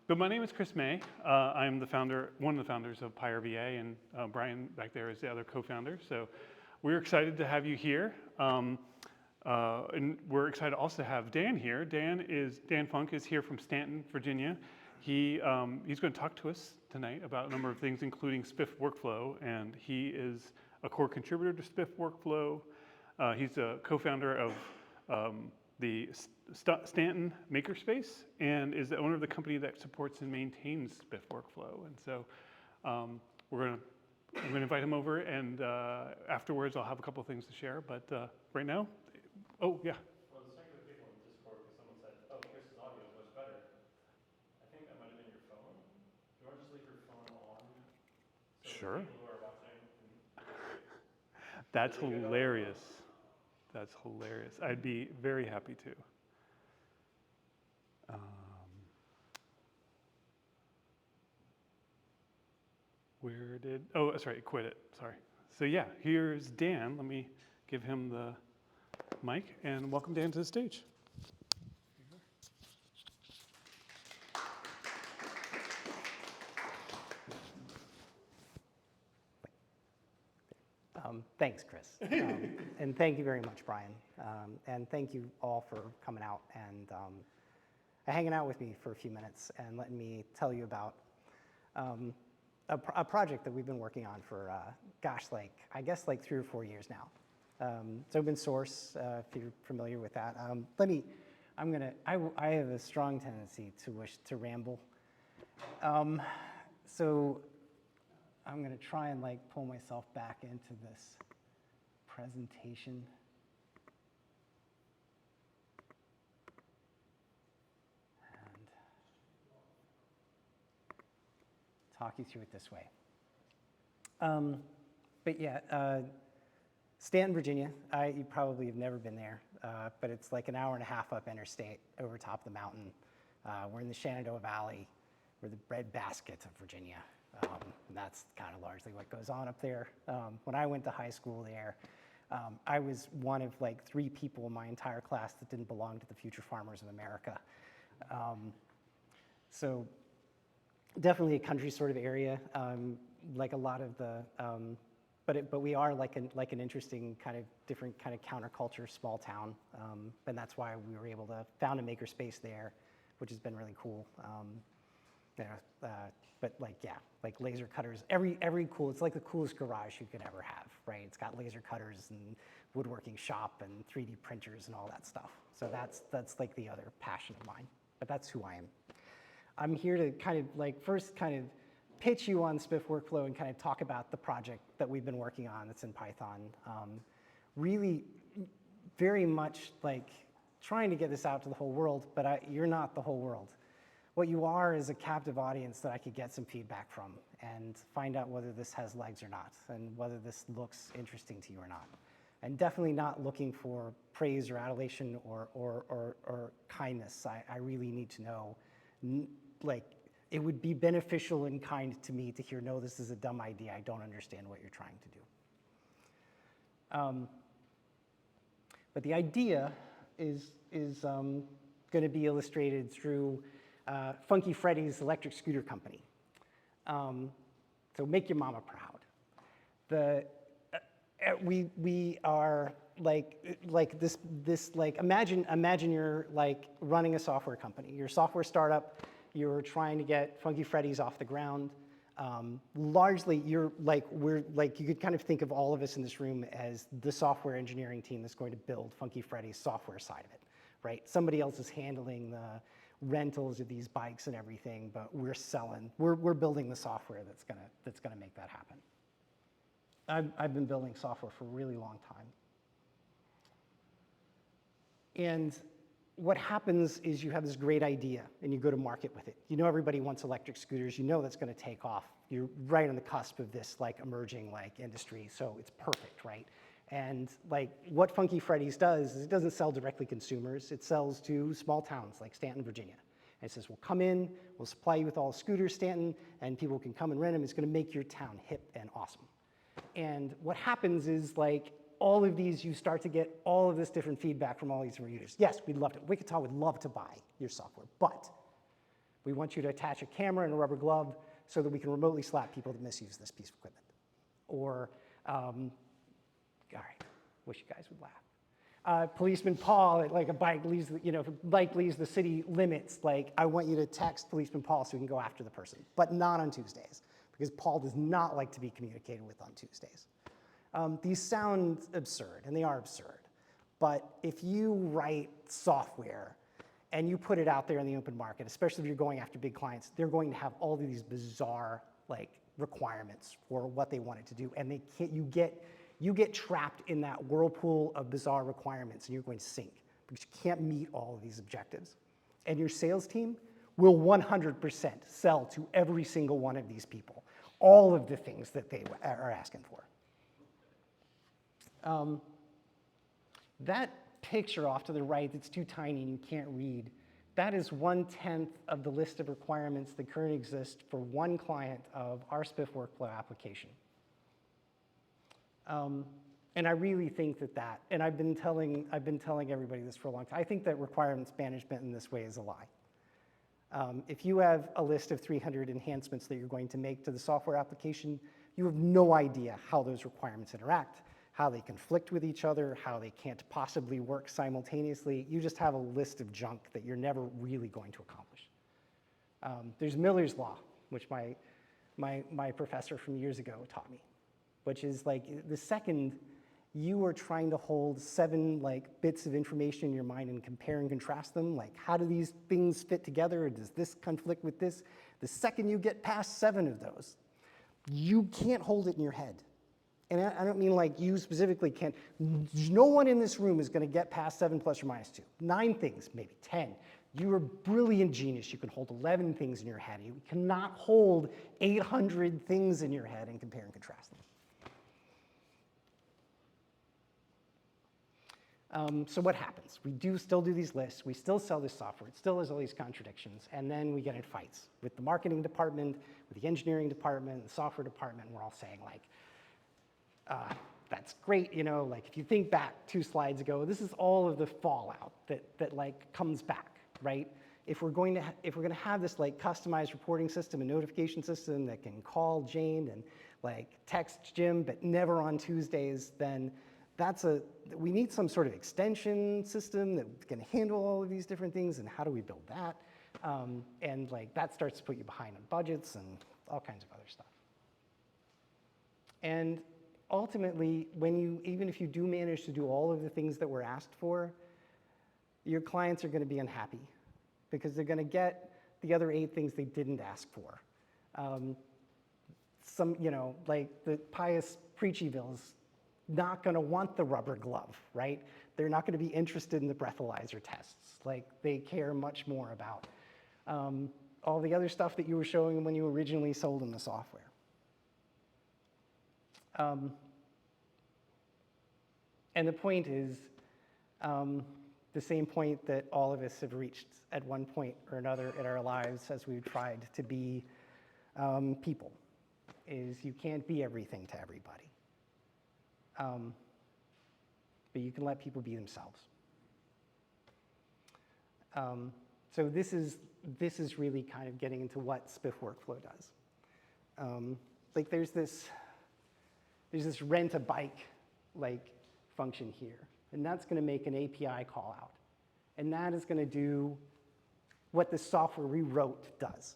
But my name is Chris May. I'm the founder, one of the founders of PyRVA, and Brian back there is the other co-founder. So we're excited to have you here. And we're excited also to have Dan here. Dan Funk is here from Stanton, Virginia. He's going to talk to us tonight about a number of things, including SpiffWorkflow, and he is a core contributor to SpiffWorkflow. He's a co-founder of the Stanton Makerspace and is the owner of the company that supports and maintains SpiffWorkflow. And so I'm going to invite him over, and afterwards I'll have a couple of things to share. But right now, oh yeah. Well, I was checking with people in Discord because someone said, "Oh, Chris's audio is much better." I think that might have been your phone. Do you want to just leave your phone on? So Sure. People who are watching. That's hilarious. That's hilarious. I'd be very happy to. Oh, that's right, quit it, sorry. So yeah, here's Dan. Let me give him the mic, and welcome Dan to the stage. Thanks, Chris. And thank you very much, Brian. And thank you all for coming out and hanging out with me for a few minutes and letting me tell you about a project that we've been working on for, I guess 3 or 4 years now. It's open source, if you're familiar with that. I have a strong tendency to wish to ramble. So I'm going to try and pull myself back into this presentation. And talk you through it this way. But yeah, Stanton, Virginia, you probably have never been there, but it's like an hour and a half up interstate over top of the mountain. We're in the Shenandoah Valley. We're the breadbasket of Virginia. And that's kind of largely what goes on up there. When I went to high school there, I was one of 3 people in my entire class that didn't belong to the Future Farmers of America. So definitely a country sort of area, like a lot of the, but we are like an interesting kind of different kind of counterculture small town, and that's why we were able to found a makerspace there, which has been really cool. But laser cutters, every cool, it's like the coolest garage you could ever have, right? It's got laser cutters and woodworking shop and 3D printers and all that stuff. So that's like the other passion of mine, but that's who I am. I'm here to kind of first kind of pitch you on SpiffWorkflow and kind of talk about the project that we've been working on that's in Python. Really very much trying to get this out to the whole world, but you're not the whole world. What you are is a captive audience that I could get some feedback from and find out whether this has legs or not, and whether this looks interesting to you or not. And definitely not looking for praise or adulation or kindness. I really need to know, it would be beneficial and kind to me to hear, no, this is a dumb idea. I don't understand what you're trying to do. But the idea is going to be illustrated through Funky Freddy's electric scooter company. So make your mama proud. We are imagine you're running a software company. You're a software startup. You're trying to get Funky Freddy's off the ground. Largely, you could kind of think of all of us in this room as the software engineering team that's going to build Funky Freddy's software side of it, right? Somebody else is handling the rentals of these bikes and everything, but we're building the software that's gonna make that happen. I've been building software for a really long time. And what happens is you have this great idea and you go to market with it. You know everybody wants electric scooters. You know that's gonna take off. You're right on the cusp of this emerging industry, so it's perfect, right? And what Funky Freddy's does is it doesn't sell directly to consumers. It sells to small towns like Stanton, Virginia. And it says, we'll come in, we'll supply you with all the scooters, Stanton, and people can come and rent them. It's going to make your town hip and awesome. And what happens is all of these, you start to get all of this different feedback from all these different users. Yes, we'd love to. Wichita would love to buy your software, but We want you to attach a camera and a rubber glove so that we can remotely slap people that misuse this piece of equipment. Or, all right, wish you guys would laugh. Policeman Paul, like a bike leaves, if a bike leaves the city limits, like I want you to text Policeman Paul so we can go after the person, but not on Tuesdays, because Paul does not like to be communicated with on Tuesdays. These sound absurd, and they are absurd, but if you write software and you put it out there in the open market, especially if you're going after big clients, they're going to have all of these bizarre requirements for what they want it to do, and they can't, you get trapped in that whirlpool of bizarre requirements, and you're going to sink because you can't meet all of these objectives. And your sales team will 100% sell to every single one of these people, all of the things that they are asking for. That picture off to the right that's too tiny and you can't read, that is 1/10 of the list of requirements that currently exist for one client of our SpiffWorkflow application. And I really think that, and I've been telling everybody this for a long time, I think that requirements management in this way is a lie. If you have a list of 300 enhancements that you're going to make to the software application, you have no idea how those requirements interact, how they conflict with each other, how they can't possibly work simultaneously. You just have a list of junk that you're never really going to accomplish. There's Miller's Law, which my professor from years ago taught me, which is like the second you are trying to hold 7 bits of information in your mind and compare and contrast them, like how do these things fit together, or does this conflict with this? The second you get past 7 of those, you can't hold it in your head. And I don't mean like you specifically can't. No one in this room is going to get past 7 plus or minus 2. 9 things, maybe 10. You are a brilliant genius. You can hold 11 things in your head. You cannot hold 800 things in your head and compare and contrast them. So what happens? We still do these lists. We still sell this software. It still has all these contradictions. And then we get in fights with the marketing department, with the engineering department, the software department. And we're all saying that's great, if you think back 2 slides ago, this is all of the fallout that comes back, right? If we're going to have this customized reporting system and notification system that can call Jane and text Jim, but never on Tuesdays, then we need some sort of extension system that can handle all of these different things, and how do we build that? And that starts to put you behind on budgets and all kinds of other stuff. And ultimately, even if you do manage to do all of the things that were asked for, your clients are going to be unhappy because they're going to get the other 8 things they didn't ask for. The pious Preachyville's not going to want the rubber glove, right? They're not going to be interested in the breathalyzer tests. They care much more about all the other stuff that you were showing them when you originally sold them the software. And the point is the same point that all of us have reached at one point or another in our lives as we've tried to be people, is you can't be everything to everybody. But you can let people be themselves. So this is really kind of getting into what SpiffWorkflow does. There's this rent a bike function here, and that's going to make an API call out, and that is going to do what the software we wrote does.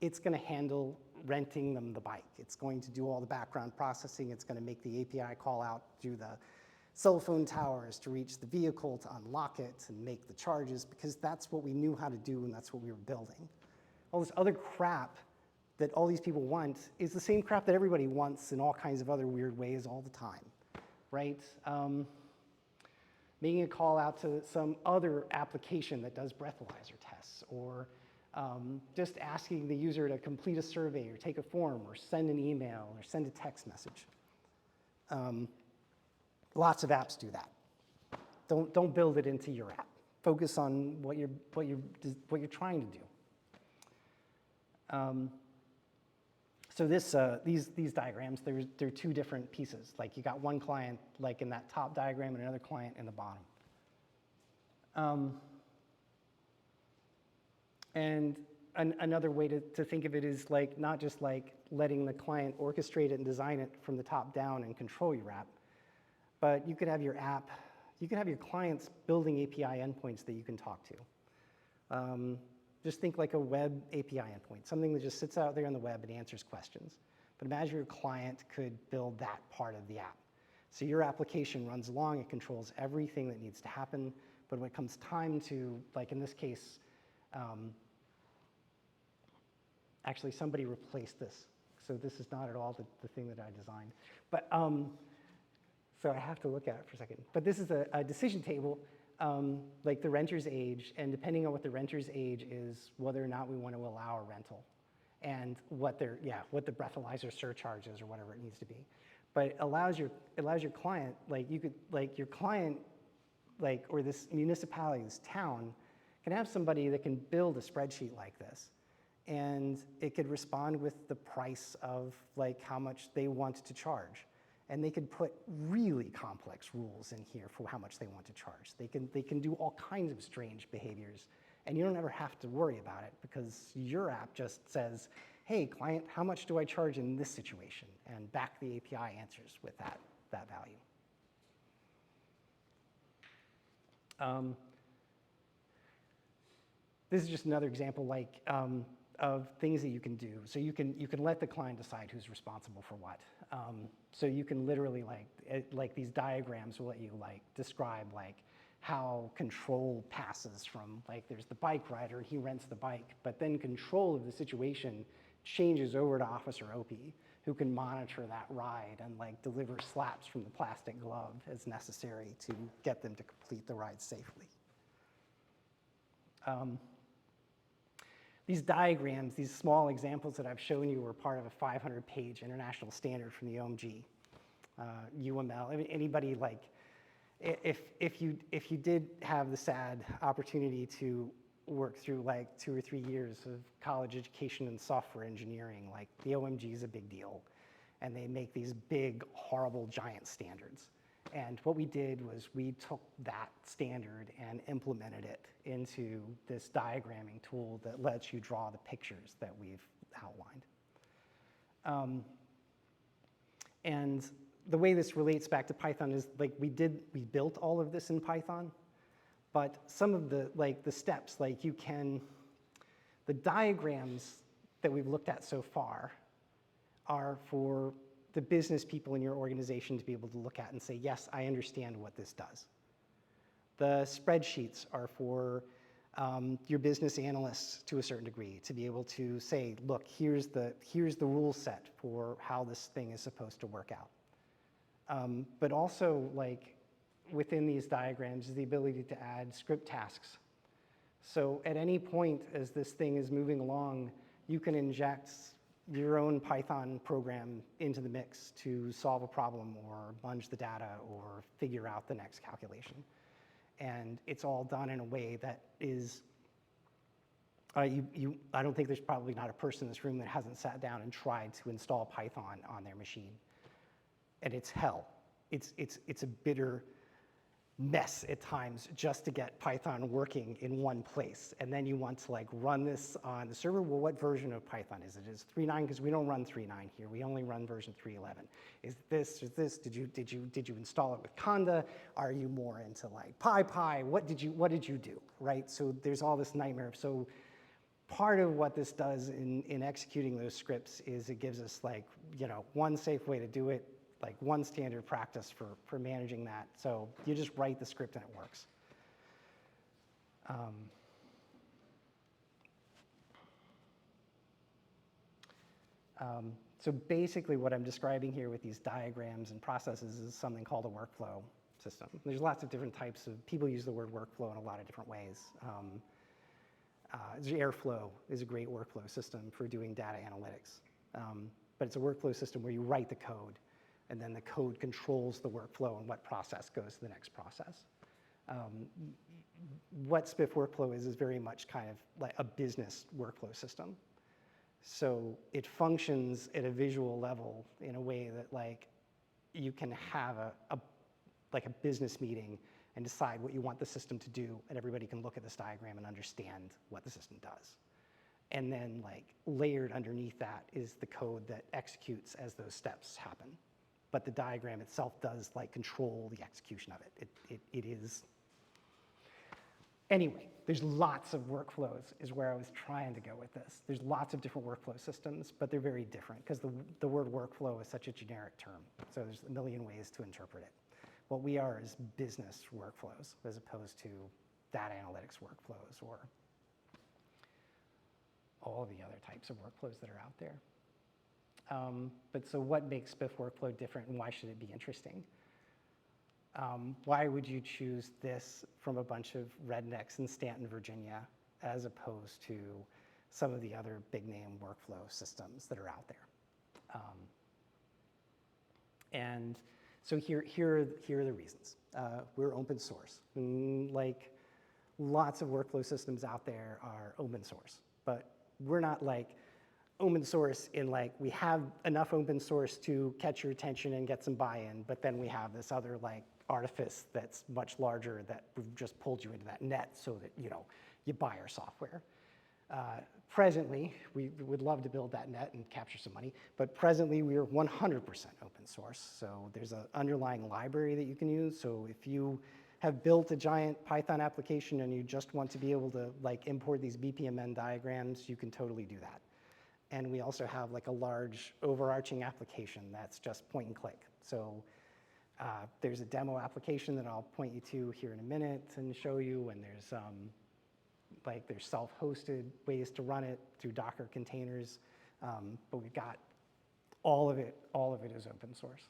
It's going to handle renting them the bike. It's going to do all the background processing. It's going to make the API call out through the cell phone towers to reach the vehicle, to unlock it and make the charges, because that's what we knew how to do and that's what we were building. All this other crap that all these people want is the same crap that everybody wants in all kinds of other weird ways all the time, right? Making a call out to some other application that does breathalyzer tests, or just asking the user to complete a survey or take a form or send an email or send a text message. Lots of apps do that. Don't build it into your app. Focus on what you're trying to do. So these diagrams, they're 2 different pieces. You got one client in that top diagram and another client in the bottom. And another way to think of it is like not just like letting the client orchestrate it and design it from the top down and control your app, but you could have your app, you could have your clients building API endpoints that you can talk to. Just think like a web API endpoint, something that just sits out there on the web and answers questions. But imagine your client could build that part of the app. So your application runs along, it controls everything that needs to happen, but when it comes time to, like in this case, actually somebody replaced this. So this is not at all the thing that I designed. But, so I have to look at it for a second. But this is a decision table, like the renter's age, and depending on what the renter's age is, whether or not we want to allow a rental, and what the breathalyzer surcharge is or whatever it needs to be. But it allows your client, like you could, like your client, like, or this municipality, this town, can have somebody that can build a spreadsheet like this. And it could respond with the price of like how much they want to charge. And they could put really complex rules in here for how much they want to charge. They can do all kinds of strange behaviors, and you don't ever have to worry about it because your app just says, hey, client, how much do I charge in this situation? And back the API answers with that value. This is just another example like of things that you can do. So you can let the client decide who's responsible for what. So you can literally like these diagrams will let you like describe like how control passes from like there's the bike rider and he rents the bike, but then control of the situation changes over to Officer Opie, who can monitor that ride and like deliver slaps from the plastic glove as necessary to get them to complete the ride safely. These diagrams, these small examples that I've shown you were part of a 500-page international standard from the OMG, UML. I mean, anybody like, if you did have the sad opportunity to work through like 2 or 3 years of college education in software engineering, like the OMG is a big deal. And they make these big, horrible, giant standards. And what we did was we took that standard and implemented it into this diagramming tool that lets you draw the pictures that we've outlined. And the way this relates back to Python is like we built all of this in Python, but some of the steps, like the diagrams that we've looked at so far are for the business people in your organization to be able to look at and say, yes, I understand what this does. The spreadsheets are for your business analysts to a certain degree to be able to say, look, here's the rule set for how this thing is supposed to work out. But also, like within these diagrams, is the ability to add script tasks. So at any point as this thing is moving along, you can inject your own Python program into the mix to solve a problem or bunch the data or figure out the next calculation. And it's all done in a way that is, I don't think there's probably not a person in this room that hasn't sat down and tried to install Python on their machine. And it's hell. It's a bitter mess at times just to get Python working in one place. And then you want to like run this on the server. Well, what version of Python is it? Is it 3.9? Because we don't run 3.9 here. We only run version 3.11. Is this? Did you install it with Conda? Are you more into like PyPy? What did you do? Right? So there's all this nightmare. So part of what this does in executing those scripts is it gives us like, one safe way to do it, like one standard practice for managing that. So you just write the script and it works. So basically what I'm describing here with these diagrams and processes is something called a workflow system. There's lots of different types of, people use the word workflow in a lot of different ways. Airflow is a great workflow system for doing data analytics. But it's a workflow system where you write the code, and then the code controls the workflow and what process goes to the next process. What SpiffWorkflow is very much kind of like a business workflow system. So it functions at a visual level in a way that like you can have a business meeting and decide what you want the system to do, and everybody can look at this diagram and understand what the system does. And then like layered underneath that is the code that executes as those steps happen. But the diagram itself does like control the execution of it. It is. Anyway, there's lots of workflows is where I was trying to go with this. There's lots of different workflow systems, but they're very different because the word workflow is such a generic term. So there's a million ways to interpret it. What we are is business workflows as opposed to data analytics workflows or all the other types of workflows that are out there. But so what makes SpiffWorkflow different and why should it be interesting? Why would you choose this from a bunch of rednecks in Stanton, Virginia, as opposed to some of the other big name workflow systems that are out there? And so here are the reasons. We're open source. Like lots of workflow systems out there are open source, but we're not like open source in like we have enough open source to catch your attention and get some buy-in, but then we have this other like artifice that's much larger that we've just pulled you into that net so that you buy our software. Presently, we would love to build that net and capture some money, but presently we are 100% open source. So there's an underlying library that you can use. So if you have built a giant Python application and you just want to be able to like import these BPMN diagrams, you can totally do that. And we also have like a large overarching application that's just point and click. So there's a demo application that I'll point you to here in a minute and show you, and there's self-hosted ways to run it through Docker containers, but we've got all of it is open source.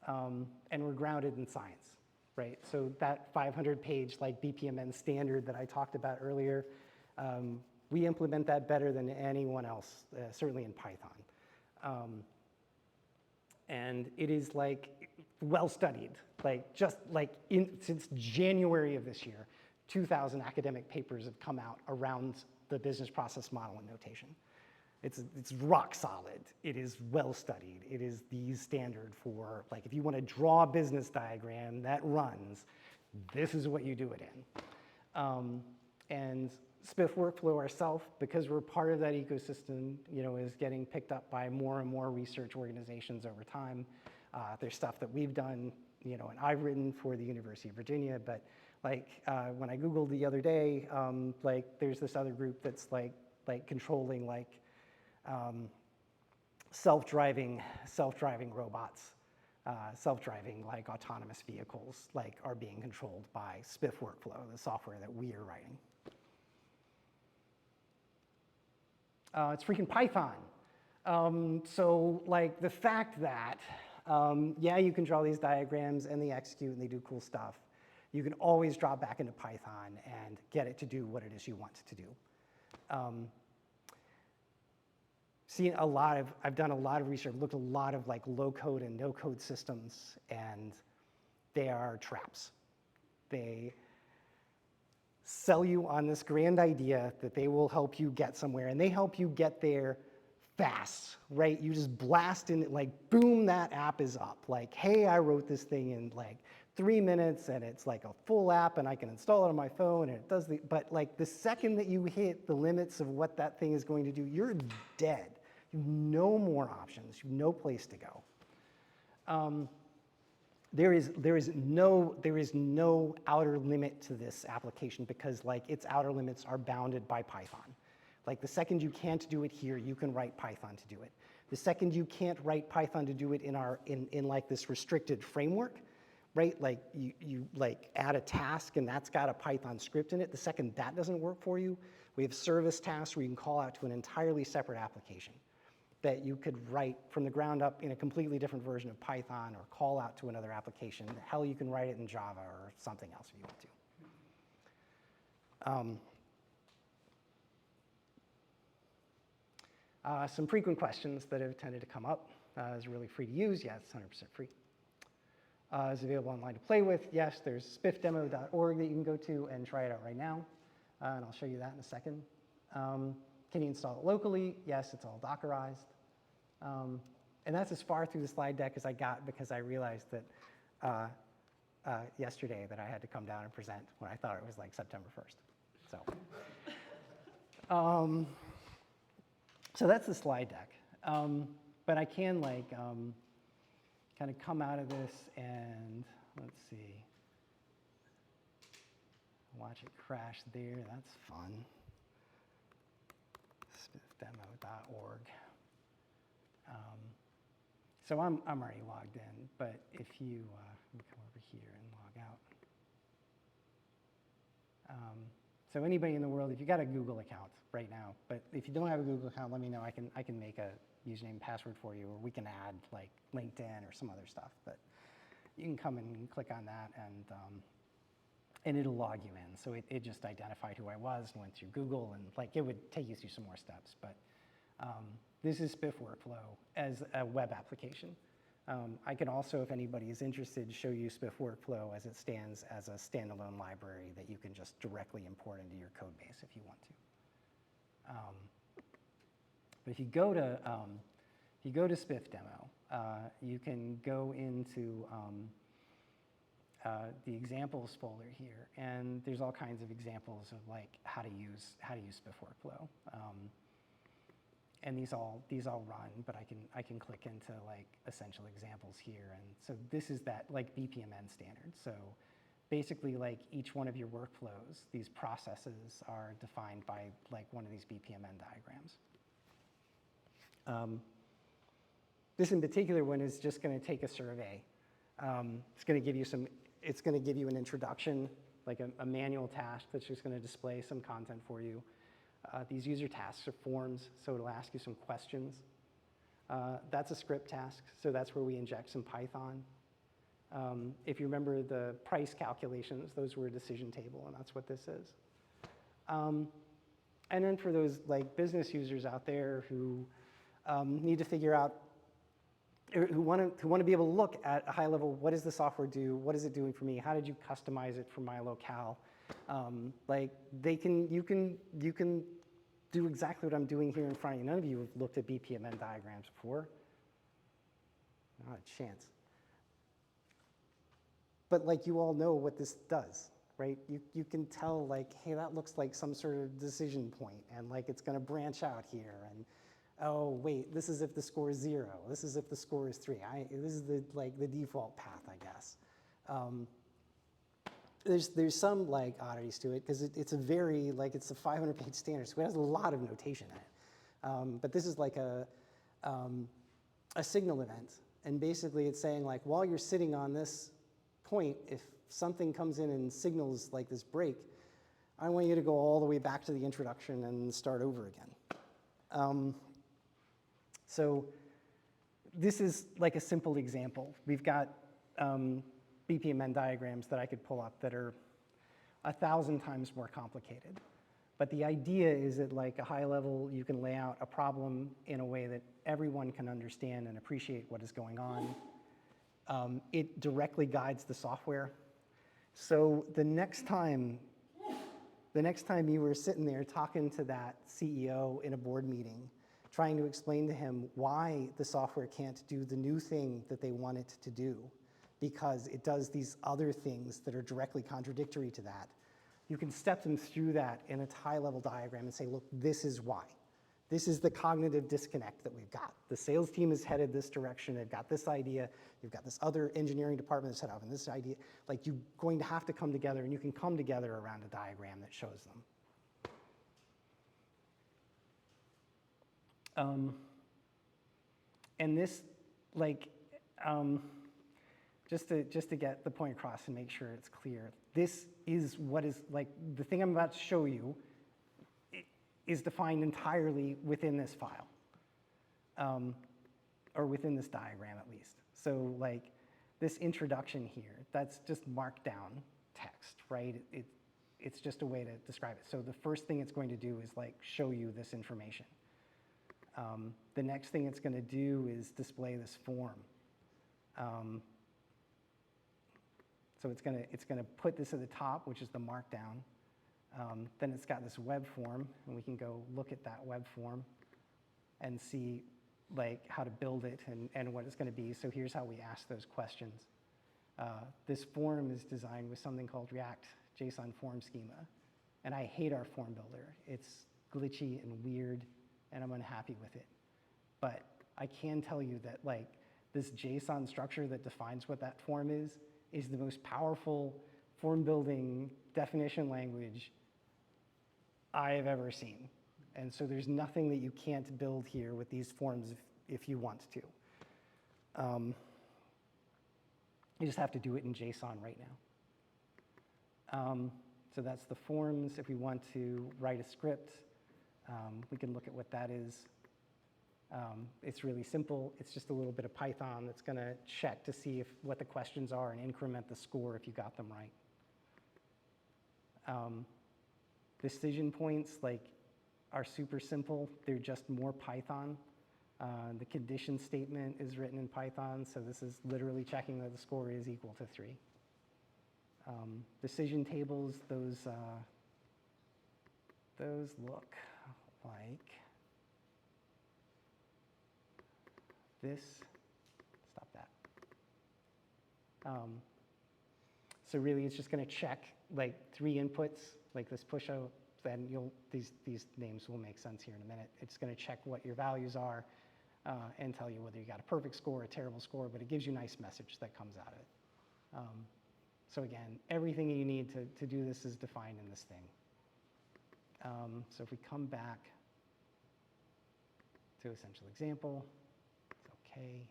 And we're grounded in science, right? So that 500-page like BPMN standard that I talked about earlier, we implement that better than anyone else, certainly in Python. And it is like well studied, like just like since January of this year, 2,000 academic papers have come out around the business process model and notation. It's rock solid. It is well studied. It is the standard for like if you want to draw a business diagram that runs, this is what you do it in. And SpiffWorkflow ourselves, because we're part of that ecosystem, is getting picked up by more and more research organizations over time. There's stuff that we've done, and I've written for the University of Virginia, but like when I Googled the other day, like there's this other group that's like controlling like self-driving robots, self-driving like autonomous vehicles like are being controlled by SpiffWorkflow, the software that we are writing. It's freaking Python. So like the fact that, yeah, you can draw these diagrams and they execute and they do cool stuff. You can always drop back into Python and get it to do what it is you want it to do. I've done a lot of research, looked at a lot of like low code and no code systems, and they are traps. They sell you on this grand idea that they will help you get somewhere, and they help you get there fast, right? You just blast in, like, boom, that app is up. Like, hey, I wrote this thing in like 3 minutes, and it's like a full app, and I can install it on my phone, and it does but like the second that you hit the limits of what that thing is going to do, you're dead. You have no more options. You have no place to go. There is no outer limit to this application because like its outer limits are bounded by Python. Like the second you can't do it here, you can write Python to do it. The second you can't write Python to do it in like this restricted framework, right? Like you like add a task and that's got a Python script in it. The second that doesn't work for you, we have service tasks where you can call out to an entirely separate application that you could write from the ground up in a completely different version of Python or call out to another application. Hell, you can write it in Java or something else if you want to. Some frequent questions that have tended to come up. Is it really free to use? Yes, it's 100% free. Is it available online to play with? Yes, there's spiffdemo.org that you can go to and try it out right now. And I'll show you that in a second. Can you install it locally? Yes, it's all Dockerized. And that's as far through the slide deck as I got because I realized that yesterday that I had to come down and present when I thought it was like September 1st. So So that's the slide deck. But I can like kind of come out of this and let's see, watch it crash there. That's fun. spiffdemo.org. So I'm already logged in, but if you let me come over here and log out. So anybody in the world, if you got a Google account right now, but if you don't have a Google account, let me know. I can make a username and password for you, or we can add like LinkedIn or some other stuff. But you can come and click on that, and it'll log you in. So it just identified who I was and went through Google, and like it would take you through some more steps. But this is SpiffWorkflow as a web application. I can also, if anybody is interested, show you SpiffWorkflow as it stands as a standalone library that you can just directly import into your code base if you want to. But if you go to SpiffDemo, you can go into the examples folder here, and there's all kinds of examples of like how to use SpiffWorkflow. And these all run, but I can click into like essential examples here, and so this is that like BPMN standard. So basically, like each one of your workflows, these processes are defined by like one of these BPMN diagrams. This in particular one is just going to take a survey. It's going to give you it's going to give you an introduction, like a manual task that's just going to display some content for you. These user tasks are forms, so it'll ask you some questions. That's a script task, so that's where we inject some Python. If you remember the price calculations, those were a decision table, and that's what this is. And then for those like business users out there who need to figure out, who want to be able to look at a high level, what does the software do? What is it doing for me? How did you customize it for my locale? Like you can do exactly what I'm doing here in front of you. None of you have looked at BPMN diagrams before. Not a chance. But like you all know what this does, right? You can tell like, hey, that looks like some sort of decision point, and like it's going to branch out here, and oh wait, this is if the score is 0. This is if the score is 3. This is the default path, I guess. There's some like oddities to it because it's a very it's a 500-page standard, so it has a lot of notation in it. But this is like a signal event, and basically it's saying like while you're sitting on this point, if something comes in and signals like this break, I want you to go all the way back to the introduction and start over again. So this is like a simple example. We've got BPMN diagrams that I could pull up that are 1,000 times more complicated. But the idea is that like a high level, you can lay out a problem in a way that everyone can understand and appreciate what is going on. It directly guides the software. So the next time you were sitting there talking to that CEO in a board meeting, trying to explain to him why the software can't do the new thing that they want it to do, because it does these other things that are directly contradictory to that, you can step them through that in a high-level diagram and say, look, this is why. This is the cognitive disconnect that we've got. The sales team is headed this direction. They've got this idea. You've got this other engineering department that's set up, and this idea. Like, you're going to have to come together, and you can come together around a diagram that shows them. And this, like, just to get the point across and make sure it's clear, this is what is, like, the thing I'm about to show you is defined entirely within this file, or within this diagram at least. So like this introduction here, that's just markdown text, right? It's just a way to describe it. So the first thing it's going to do is like show you this information. The next thing it's going to do is display this form. So it's going to put this at the top, which is the markdown. Then it's got this web form, and we can go look at that web form and see like how to build it and what it's going to be. So here's how we ask those questions. This form is designed with something called React JSON form schema, and I hate our form builder. glitchy and weird, and I'm unhappy with it. But I can tell you that like this JSON structure that defines what that form is the most powerful form building definition language I have ever seen. And so there's nothing that you can't build here with these forms if you want to. You just have to do it in JSON right now. So that's the forms. If we want to write a script, we can look at what that is. It's really simple. It's just a little bit of Python that's going to check to see what the questions are and increment the score if you got them right. Decision points are super simple. They're just more Python. The condition statement is written in Python, so this is literally checking that the score is equal to 3. Decision tables, those look like this. Stop that. So really, it's just going to check like 3 inputs, like this push out. Then these names will make sense here in a minute. It's going to check what your values are and tell you whether you got a perfect score or a terrible score, but it gives you a nice message that comes out of it. So again, everything you need to do this is defined in this thing. So if we come back to essential example, it's OK,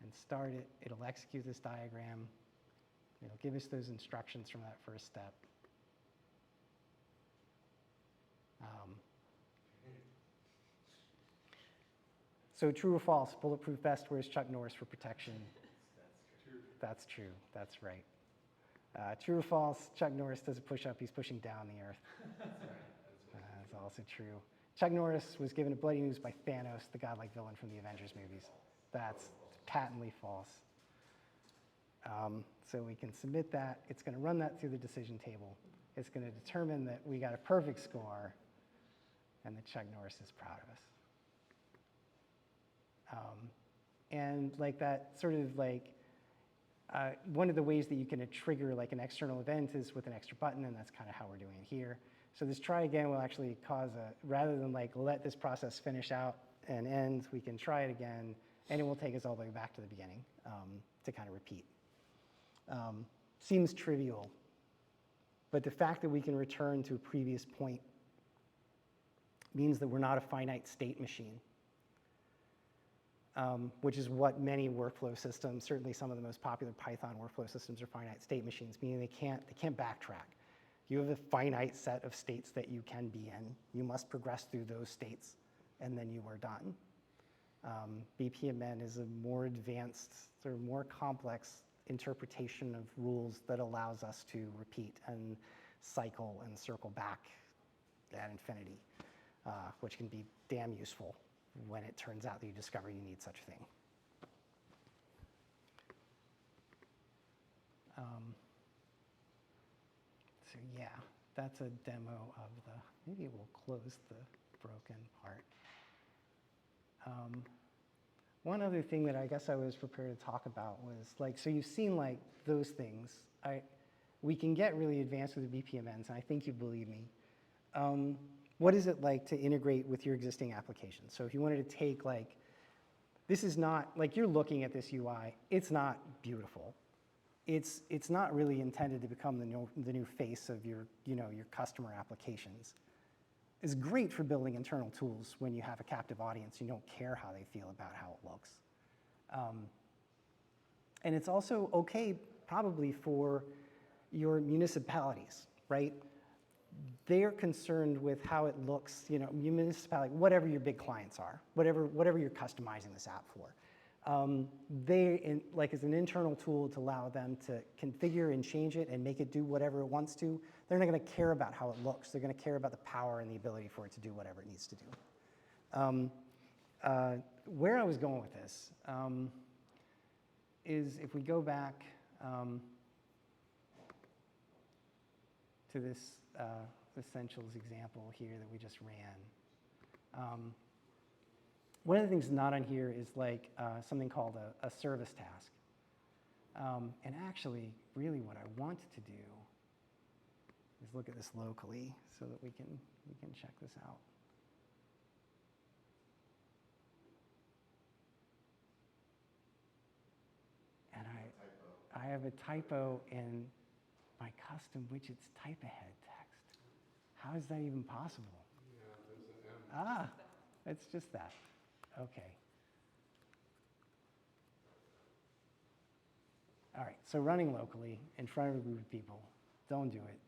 and start it, it'll execute this diagram. It'll give us those instructions from that first step. So true or false, bulletproof vest wears Chuck Norris for protection. That's true. That's right. True or false, Chuck Norris does a push-up, he's pushing down the earth. That's also true. Chuck Norris was given a bloody news by Thanos, the godlike villain from the Avengers movies. That's patently false. So we can submit that. It's going to run that through the decision table. It's going to determine that we got a perfect score and that Chuck Norris is proud of us. And like that sort of like, one of the ways that you can trigger like an external event is with an extra button, and that's kind of how we're doing it here. So this try again will actually cause rather than like let this process finish out and end, we can try it again, and it will take us all the way back to the beginning to kind of repeat. Seems trivial, but the fact that we can return to a previous point means that we're not a finite state machine. Which is what many workflow systems, certainly some of the most popular Python workflow systems are finite state machines, meaning they can't backtrack. You have a finite set of states that you can be in. You must progress through those states, and then you are done. BPMN is a more advanced, sort of more complex interpretation of rules that allows us to repeat and cycle and circle back at infinity, which can be damn useful when it turns out that you discover you need such a thing. So yeah, that's a demo of maybe we'll close the broken part. One other thing that I guess I was prepared to talk about was like, so you've seen like those things. We can get really advanced with the BPMNs, and I think you believe me. What is it like to integrate with your existing applications? So if you wanted to take like, this is not, like you're looking at this UI, it's not beautiful. It's not really intended to become the new face of your customer applications. It's great for building internal tools when you have a captive audience. You don't care how they feel about how it looks. And it's also okay probably for your municipalities, right? They're concerned with how it looks, municipality, whatever your big clients are, whatever you're customizing this app for. As an internal tool to allow them to configure and change it and make it do whatever it wants to, they're not going to care about how it looks. They're going to care about the power and the ability for it to do whatever it needs to do. Where I was going with this is if we go back to this essentials example here that we just ran. One of the things not on here is like something called a service task. And actually, really what I want to do is look at this locally so that we can check this out. And I have a typo in my custom widgets type ahead text. How is that even possible? Yeah, there's an M. Ah, it's just that. Okay. All right, so running locally in front of a group of people, don't do it.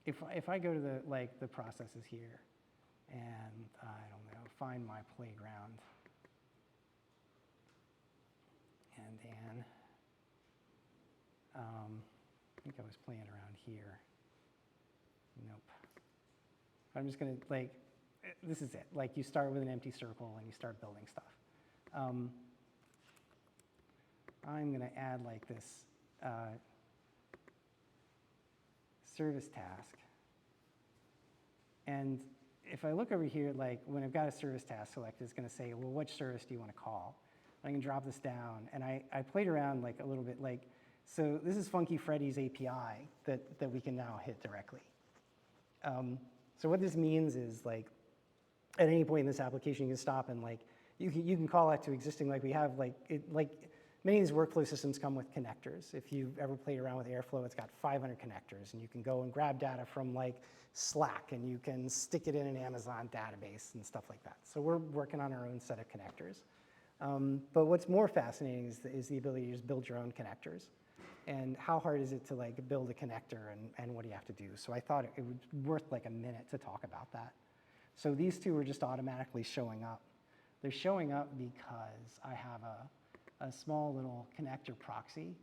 If I go to the processes here, and I don't know, find my playground, and then I think I was playing around here. Nope. I'm just gonna this is it. Like you start with an empty circle and you start building stuff. I'm gonna add like this service task. And if I look over here, like when I've got a service task selected, it's gonna say, well, which service do you wanna call? I can drop this down, and I played around like a little bit, so this is Funky Freddy's API that we can now hit directly. So what this means is like, at any point in this application, you can stop and you can call out to existing, we have many of these workflow systems come with connectors. If you've ever played around with Airflow, it's got 500 connectors, and you can go and grab data from Slack, and you can stick it in an Amazon database and stuff like that. So we're working on our own set of connectors. But what's more fascinating is the ability to just build your own connectors. And how hard is it to build a connector, and what do you have to do? So I thought it would be worth a minute to talk about that. So these two are just automatically showing up. They're showing up because I have a small little connector proxy.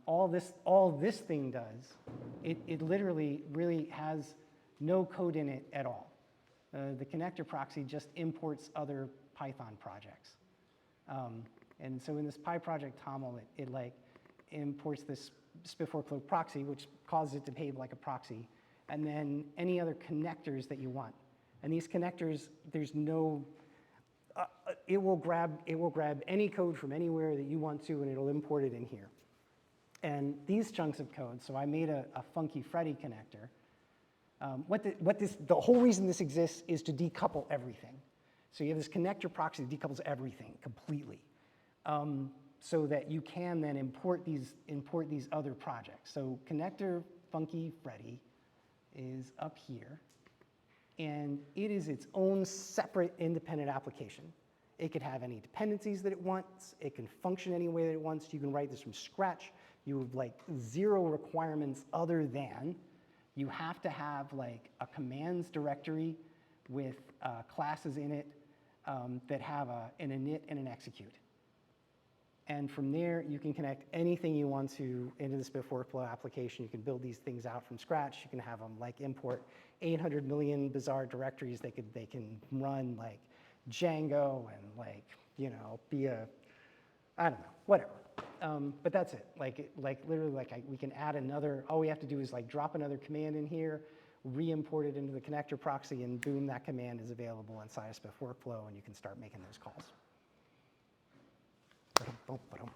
All this thing does, it literally really has no code in it at all. The connector proxy just imports other Python projects. And so in this PyProject TOML, it imports this SpiffWorkflow proxy, which causes it to behave like a proxy, and then any other connectors that you want. And these connectors, there's no, it will grab any code from anywhere that you want to, and it'll import it in here. And these chunks of code, so I made a Funky Freddy connector. The whole reason this exists is to decouple everything. So you have this connector proxy that decouples everything completely, so that you can then import these other projects. So connector Funky Freddy is up here, and it is its own separate independent application. It could have any dependencies that it wants. It can function any way that it wants. You can write this from scratch. You have zero requirements other than you have to have a commands directory with classes in it that have an init and an execute. And from there, you can connect anything you want to into the SpiffWorkflow application. You can build these things out from scratch. You can have them import 800 million bizarre directories. They can run Django and be a, I don't know, whatever. But that's it. Literally, we can add another. All we have to do is drop another command in here, re-import it into the connector proxy, and boom, that command is available inside of SpiffWorkflow, and you can start making those calls. Boom, boom,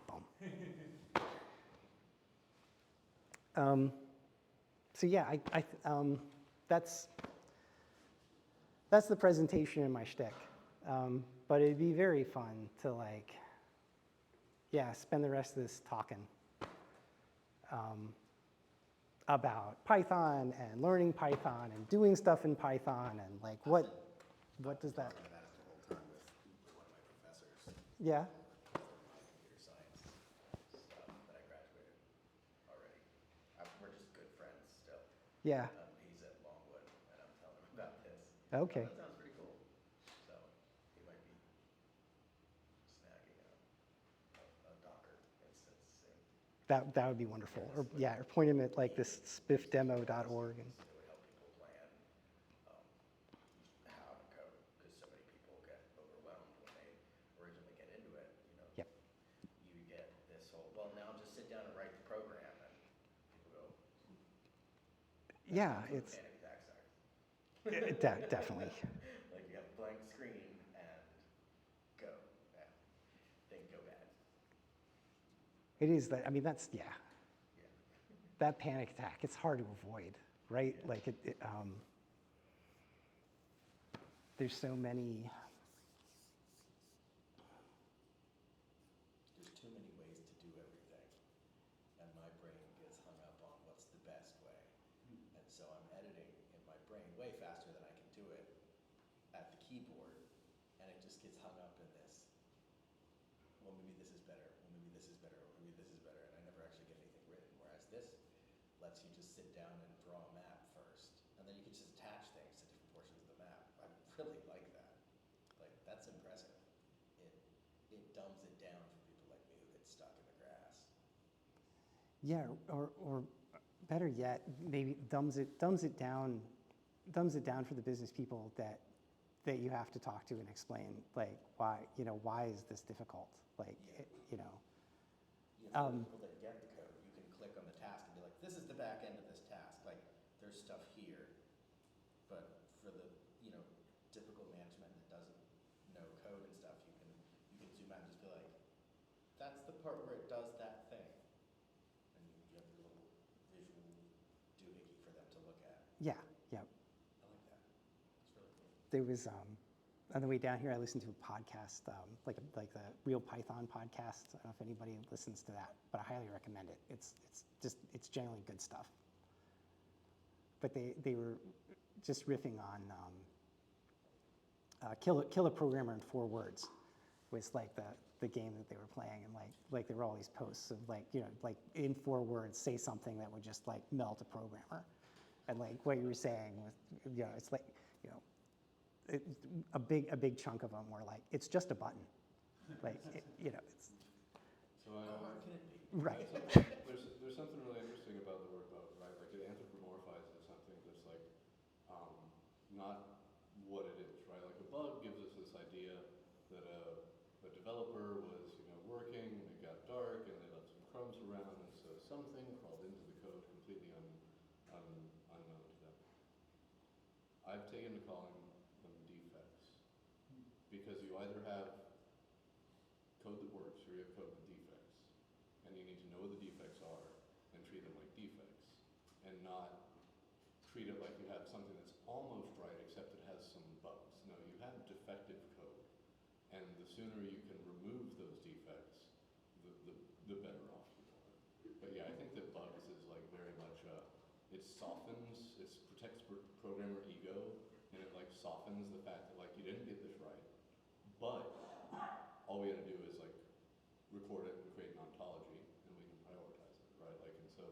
boom. So yeah, that's the presentation in my shtick. But it'd be very fun to spend the rest of this talking about Python and learning Python and doing stuff in Python and what does that? Talking about it the whole time with one of my professors. Yeah. Computer science stuff that I graduated already. We're just good friends still. Yeah. He's at Longwood, and I'm telling him about this. Okay. That sounds pretty cool. So he might be snagging a Docker instance soon. That would be wonderful. Or point him at this spiffdemo.org. It would help people plan how to code, because so many people get overwhelmed when they originally get into it. Yep. You get this whole, well, now just sit down and write the program, and people go, Yeah, "I'm a it's fan of these accents." definitely. You have a blank screen and go. Yeah. Then go bad. It is that. I mean, that's yeah. Yeah. that panic attack, it's hard to avoid, right? Yeah. Like there's so many. There's too many ways to do everything, and my brain gets hung up on what's the best way. And so I'm editing in my brain way faster than I can do it at the keyboard, and it just gets hung up in this, well, maybe this is better, well, maybe this is better, or maybe this is better, and I never actually get anything written, whereas this lets you just sit down and draw a map first, and then you can just attach things to different portions of the map. I really like that. Like, that's impressive. It dumbs it down for people like me who get stuck in the grass. Yeah, or better yet, maybe dumbs it down for the business people that you have to talk to and explain, like, why is this difficult? Like, Yeah. For the people that get the code, you can click on the task and be like, this is the back end of this task. Like, there's stuff here. But for the, typical management that doesn't know code and stuff, you can zoom out and just be like, that's the part where it does that thing. And you have a little visual doohickey for them to look at. Yeah. I like that. It's really cool. There was on the way down here, I listened to a podcast, like the Real Python podcast. I don't know if anybody listens to that, but I highly recommend it. It's generally good stuff. But they were just riffing on kill a programmer in 4 words was like the game that they were playing, and like there were all these posts of like in 4 words say something that would just like melt a programmer, and like what you were saying was it's like a big chunk of them were like it's just a button, like it's So How hard can it be? right. there's something really interesting about the word bug, right? Like it anthropomorphizes something that's like not what it is, right? Like a bug gives us this idea that a developer was working and it got dark and they left some crumbs around, and so something crawled into the code completely unknown to them. I've taken to calling them defects because you either have code that works or you have code with defects, and you need to know what the defects are and treat them like defects, and not treat it like you have something that's almost right except it has some bugs. No, you have defective code, and the sooner you can remove those defects, the better off you are. But yeah, I think that bugs is like very much it softens, it protects programmer ego, and it like softens the fact that like you didn't get this right, but all we gotta do is like record it and create an ontology, and we can prioritize it, right? Like, and so,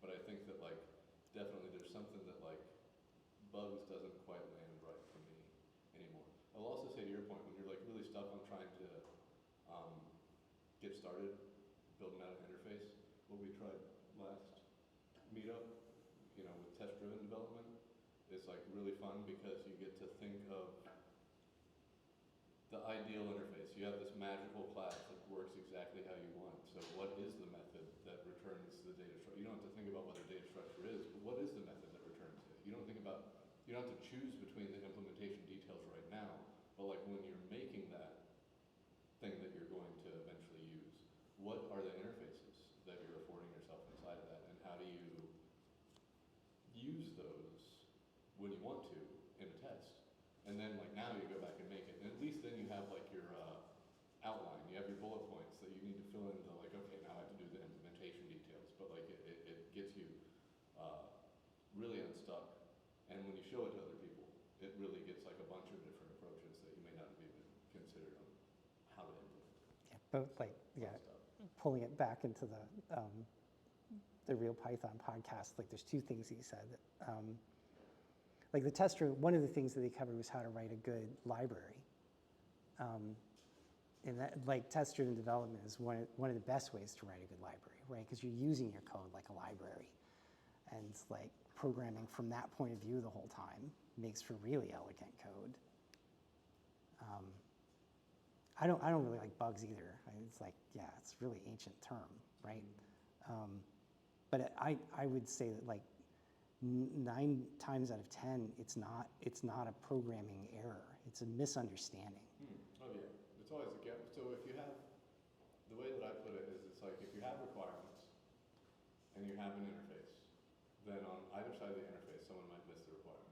but I think that like definitely there's something that like bugs doesn't quite land right for me anymore. I'll also say to your point, when you're like really stuck on trying to get started building out an interface, what we tried last meetup, with test-driven development, is like really fun because you get to think of the ideal interface. You have this magical class that works exactly how you want. So what is the method that returns the data structure? You don't have to think about what the data structure is, but what is the method that returns it? You don't have to choose between the implementation details right now, but like when you're making that thing that you're going to eventually use, what are the interfaces that you're affording yourself inside of that, and how do you use those when you want to in a test? And then like now you go back and make it, and at least then you have like your outline, you have your bullet points that you need to fill in the like, okay, now I have to do the implementation details, but like it gets you really unstuck. And when you show it to other people, it really gets like a bunch of different approaches that you may not have even considered on how to implement it. Yeah, both like pulling it back into the Real Python podcast, like there's 2 things he said. Like the tester, one of the things that they covered was how to write a good library. And that, like test-driven development is one of the best ways to write a good library, right? Because you're using your code like a library. And it's like programming from that point of view the whole time makes for really elegant code. I don't really like bugs either. It's like, yeah, it's a really ancient term, right? But I would say that like 9 times out of 10, it's not a programming error. It's a misunderstanding. Oh yeah, it's always a gap. So if you have, the way that I put it is it's like if you have requirements and you have an interface, then on either side of the interface, someone might miss the requirement.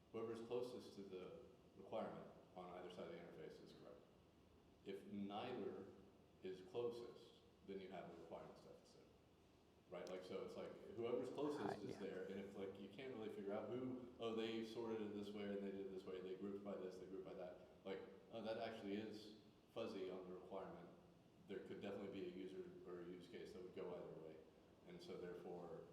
Whoever's closest to the requirement on either side of the interface is correct. If neither is closest, then you have a requirements deficit, right? Like, so it's like whoever's closest is there, and if like you can't really figure out who, oh, they sorted it this way and they did it this way, they grouped by this, they grouped by that, like, oh, that actually is fuzzy on the requirement. There could definitely be a user or a use case that would go either way, and so therefore,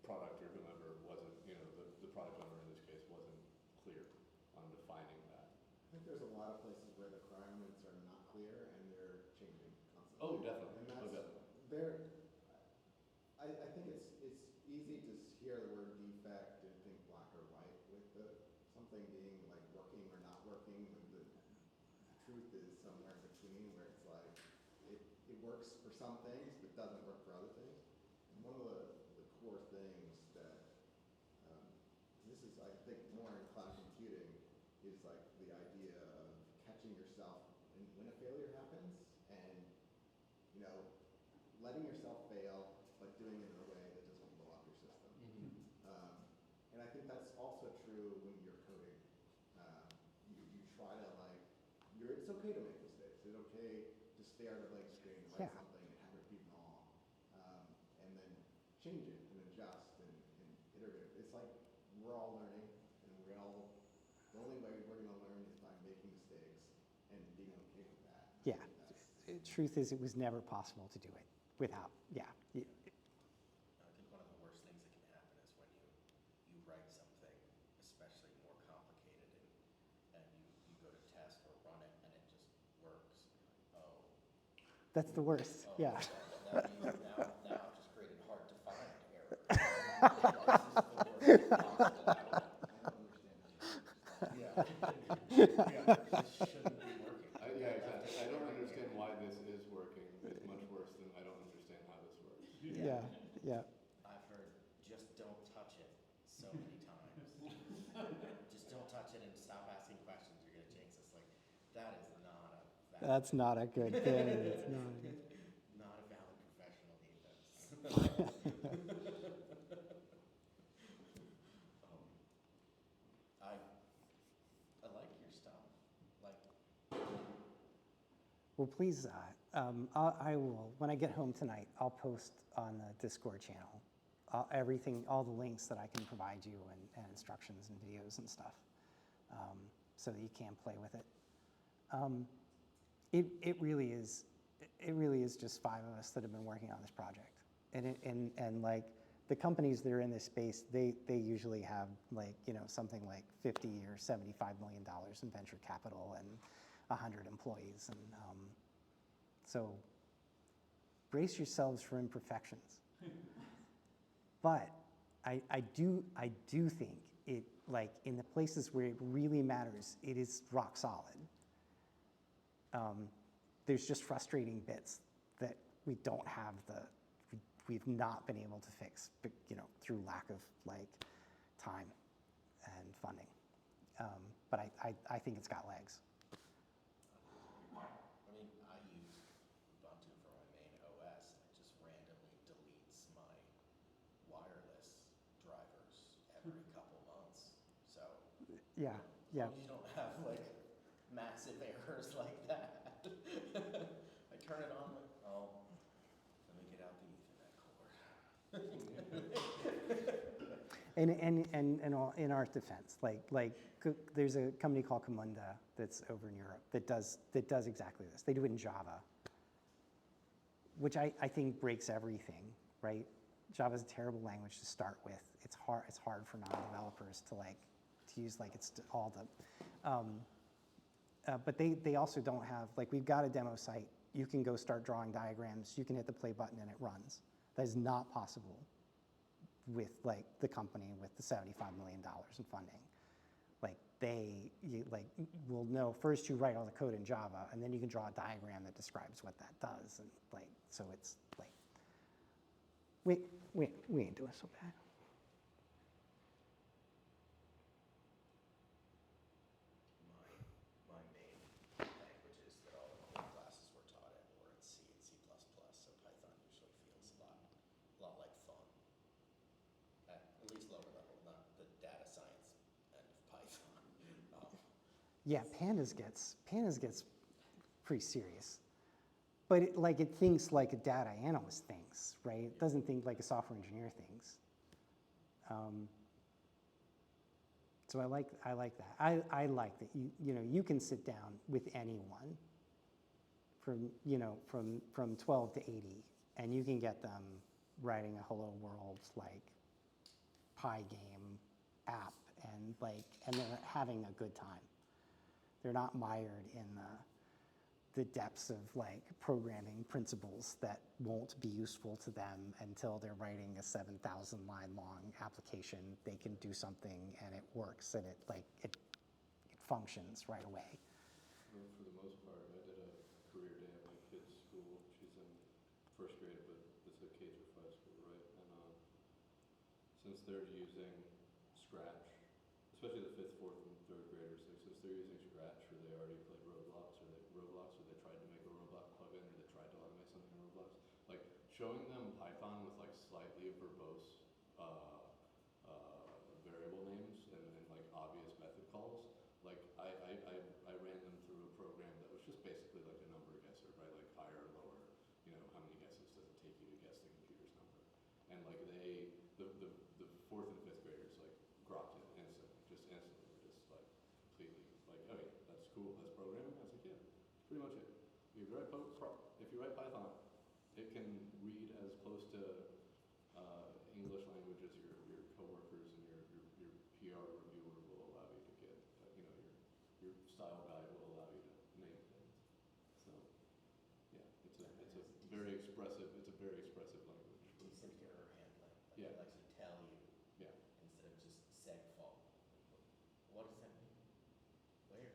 product or whomever wasn't, you know, the product owner in this case wasn't clear on defining that. I think there's a lot of places where the requirements are not clear and they're changing constantly. Oh, definitely. And Oh, that's, definitely. I think it's easy to hear the word defect and think black or white with something being like working or not working. When the truth is somewhere in between, where it's like it works for some things but doesn't work for other things. And one of the core things that this is, I think, more in cloud computing is like the idea of catching yourself when a failure happens and, you know, letting yourself fail, but doing it in a way that doesn't blow up your system. And I think that's also true when you're coding. You try to like, it's okay to make mistakes. It's okay to stare at a blank screen and write something and have it be wrong, and then change it and adjust and iterate. It's like we're all learning, and the only way we're going to learn is by making mistakes and being okay with that. Yeah. The truth is, it was never possible to do it without, I think one of the worst things that can happen is when you write something, especially more complicated, and you go to test or run it and it just works. Oh. That's the worst, Oh, yeah. That means now I've just created hard to find error. This is the worst possible outcome. Yeah. This shouldn't be working. Yeah, exactly. I don't understand why this is working. It's much worse than I don't understand how this works. Yeah. I've heard, just don't touch it so many times. Just don't touch it and stop asking questions, you're gonna jinx us. Like, that is not a valid. That's not a good thing. It's not a good. Not a valid professional ethos. I like your stuff. Like, Well, please, I will, when I get home tonight, I'll post on the Discord channel everything, all the links that I can provide you and instructions and videos and stuff, so that you can play with it. It really is just 5 of us that have been working on this project, and like the companies that are in this space, they usually have like, you know, something like $50 or $75 million in venture capital and 100 employees, and so brace yourselves for imperfections. But I do think it, like in the places where it really matters, it is rock solid. There's just frustrating bits that we don't have we've not been able to fix, you know, through lack of like time and funding. But I think it's got legs. I mean, I use Ubuntu for my main OS, and it just randomly deletes my wireless drivers every couple months. So, Yeah. as long as you don't have like massive errors like that. I turn it on, like, oh, let me get out the Ethernet cord. And in our defense, like there's a company called Camunda that's over in Europe that does exactly this. They do it in Java, which I think breaks everything, right? Java is a terrible language to start with. It's hard for non-developers to use like it's all the. But they also don't have, like, we've got a demo site. You can go start drawing diagrams. You can hit the play button and it runs. That is not possible with like the company with the $75 million in funding. Like will know first you write all the code in Java, and then you can draw a diagram that describes what that does, and like so it's like we ain't doing so bad. My main languages that all the core classes were taught in were in C and C++, so Python usually feels a lot like fun. Yeah, pandas gets pretty serious. But it thinks like a data analyst thinks, right? It doesn't think like a software engineer thinks. So I like that. I like that you can sit down with anyone from 12 to 80, and you can get them writing a hello world like pie game app, and they're having a good time. They're not mired in the depths of like programming principles that won't be useful to them until they're writing a 7,000 line long application. They can do something and it works, and it functions right away. For the most part, I did a career day at my kid's school. She's in first grade, but it's a K through 5 school, right? And since they're using Scratch, especially the 5th, 4th, and 3rd graders, like since they're using Scratch, or they already played Roblox, or they tried to make a Roblox plugin, or they tried to automate something in Roblox, like showing them Python with like slightly verbose variable names and like obvious method calls, like I ran them through a program that was just basically like a number guesser, right? Like higher or lower, how many guesses does it take you to guess the computer's number? And like the 4th and 5th graders like grokked it instantly, just like completely like, oh yeah, that's cool, that's programming. I was like, yeah, that's pretty much it. If you write Python, it can read as close to English language as your coworkers and your PR reviewer will allow you to get. Your style guide will allow you to name things. So yeah, it's a very expressive language. Decent error handling. Like Yeah. it likes to tell you Yeah. instead of just segfault. What does that mean? Where?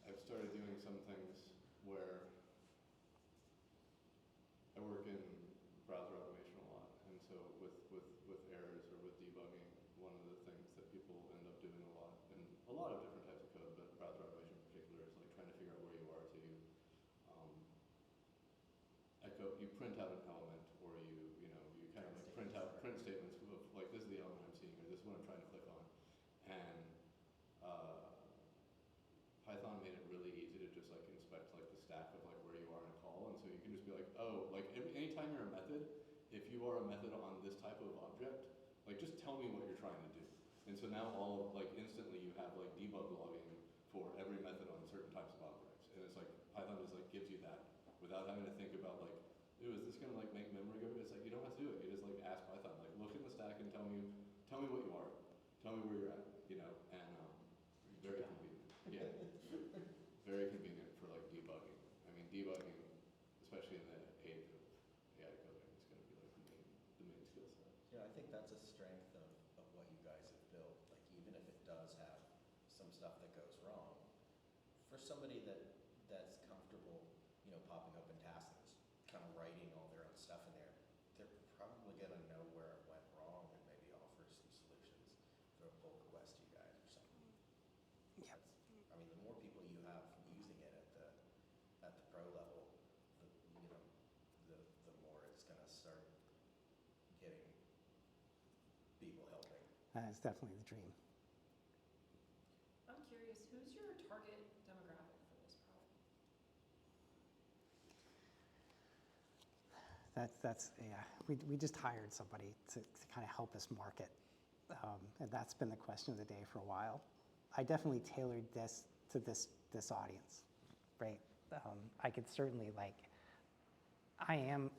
I've started doing some things where I work in browser automation a lot, and so with errors or with debugging, one of the things that people end up doing a lot, in a lot of different types of code, but browser automation in particular, is like trying to figure out where you are to you print out an element, or you kind of like print statements of like, this is the element I'm seeing, or this is what I'm trying to click on, and Python made it really easy to just like inspect like the stack of like where you are in a call, and so you can just be like, oh, like anytime you're a method, if you are a method on this type of object, like just tell me what you're trying to do. And so now instantly you have like debug logging for every method on certain types of objects, and it's like Python just like gives you that without having to think about like, ooh, is this gonna like make memory go? It's like you don't have to do it. You just like ask Python, like look in the stack and tell me what you are, tell me where you're at, and very convenient. Yeah. Very convenient for like debugging. I mean, debugging, especially in the age of AI coding, is going to be like the main skill set. I think that's a strength of what you guys have built. Like even if it does have some stuff that goes wrong, for somebody that's comfortable, popping open tasks and kind of writing all their own stuff in there, they're probably going to know where it went wrong and maybe offer some solutions, throw a pull request to you guys or something. Yeah. I mean, the more people you have using it at the pro level, the more it's going to start getting people helping. That's definitely the dream. I'm curious, who's your target demographic for this problem? We just hired somebody to kind of help us market, and that's been the question of the day for a while. I definitely tailored this to this audience, right? I could certainly I am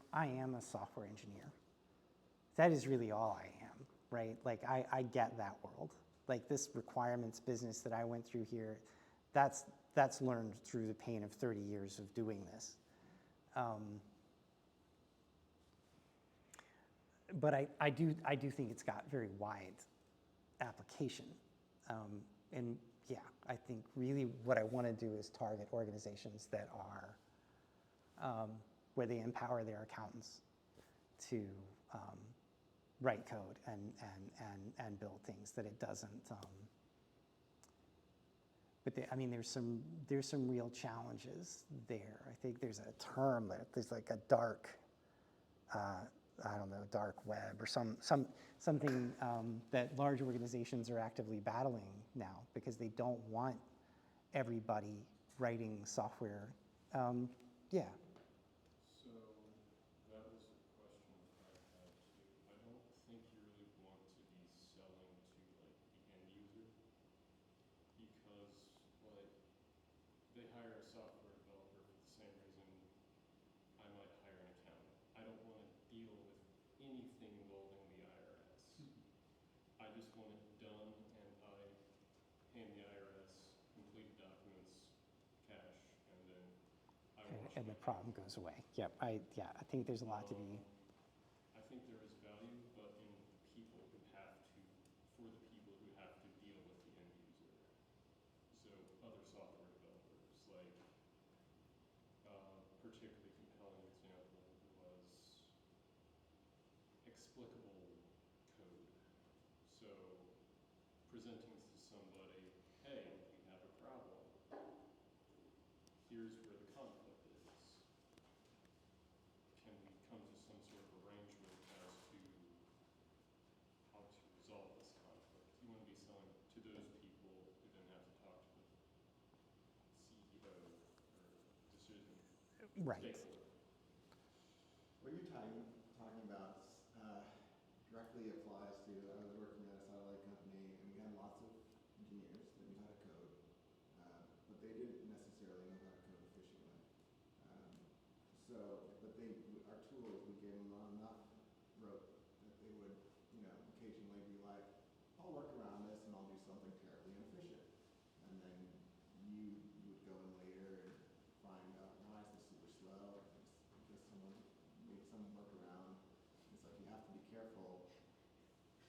a software engineer. That is really all I am, right? Like I get that world. Like this requirements business that I went through here, that's learned through the pain of 30 years of doing this. But I do think it's got very wide application. And yeah, I think really what I want to do is target organizations that are, where they empower their accountants to write code and build things that it doesn't. But there's some real challenges there. I think there's a term there's like a dark I don't know, dark web or something that large organizations are actively battling now because they don't want everybody writing software. Yeah. So that was a question I had too. I don't think you really want to be selling to like the end user because like they hire a software developer for the same reason I might hire an accountant. I don't want to deal with anything involving the IRS. I just want it done and I hand the IRS completed documents, cash, and then I wash And my the problem hands. goes away. Yep. I think there's a lot to be. I think there is value, but in people who have to, for the people who have to deal with the end user. So other software developers, like particularly compelling example was explicable code. So presenting to somebody, hey, we have a problem. Here's where the conflict is. Can we come to some sort of arrangement as to how to resolve this conflict? You want to be selling to those people who then have to talk to the CEO or decision Right. stakeholder. What you're talking about directly applies to, I was working at a satellite company and we had lots of engineers that knew how to code, but they didn't necessarily know how to code efficiently. Our tools, we gave them enough rope that they would, occasionally be like, I'll work around this and I'll do something terribly inefficient. And then you would go in later and find out why is this super slow? It's because someone made some workaround. It's like you have to be careful